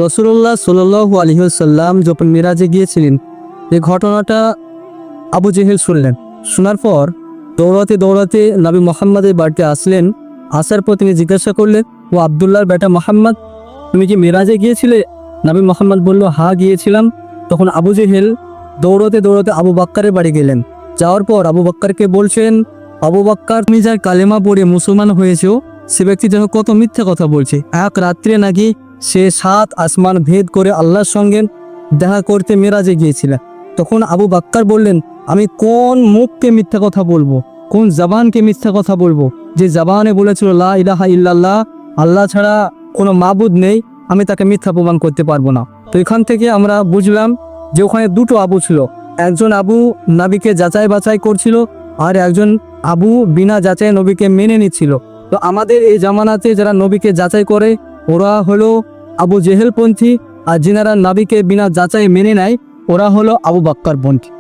রাসূলুল্লাহ সাল্লাল্লাহু আলাইহি ওয়াসাল্লাম যখন মিরাজে গিয়েছিলেন, এই ঘটনাটা আবু জেহেল শুনলেন। শোনার পর দৌড়াতে দৌড়াতে নবী মুহাম্মদের বাড়িতে আসলেন। আসার পর তিনি জিজ্ঞাসা করলেন, ও আবদুল্লাহর বেটা মুহাম্মদ, তুমি কি মিরাজে গিয়েছিলে? নবী মুহাম্মদ বলল, হ্যাঁ গিয়েছিলাম। তখন আবু জেহেল দৌড়াতে দৌড়াতে আবু বকরের বাড়ি গেলেন। যাওয়ার পর আবু বকরকে বলছেন, আবু বকর, তুমি যার কালেমা পড়ে মুসলমান হয়েছো, সে ব্যক্তি যেন কত মিথ্যা কথা বলছে। এক রাত্রে নাকি সে 7 আসমান ভেদ করে আল্লাহর সঙ্গে দেখা করতে মিরাজে গিয়েছিলেন। তখন আবু বকর বললেন, আমি কোন মুখকে মিথ্যা কথা বলবো, কোন জবানকে মিথ্যা কথা বলবো, যে জবানে বলেছিল লা ইলাহা ইল্লাল্লাহ, আল্লাহ ছাড়া কোনো মাবুদ নেই, আমি তাকে মিথ্যা প্রমাণ করতে পারবো না। তো এখান থেকে আমরা বুঝলাম যে ওখানে দুটো আবু ছিল। একজন আবু নবীকে যাচাই বাছাই করছিল, আর একজন আবু বিনা যাচাই নবীকে মেনে নিচ্ছিল। তো আমাদের এই জামানাতে যারা নবীকে যাচাই করে ওরা হলো আবু জেহেলপন্থী, আর যিনারা নবীকে বিনা যাচাই মেনে নেয় ওরা হলো আবু বকরপন্থী।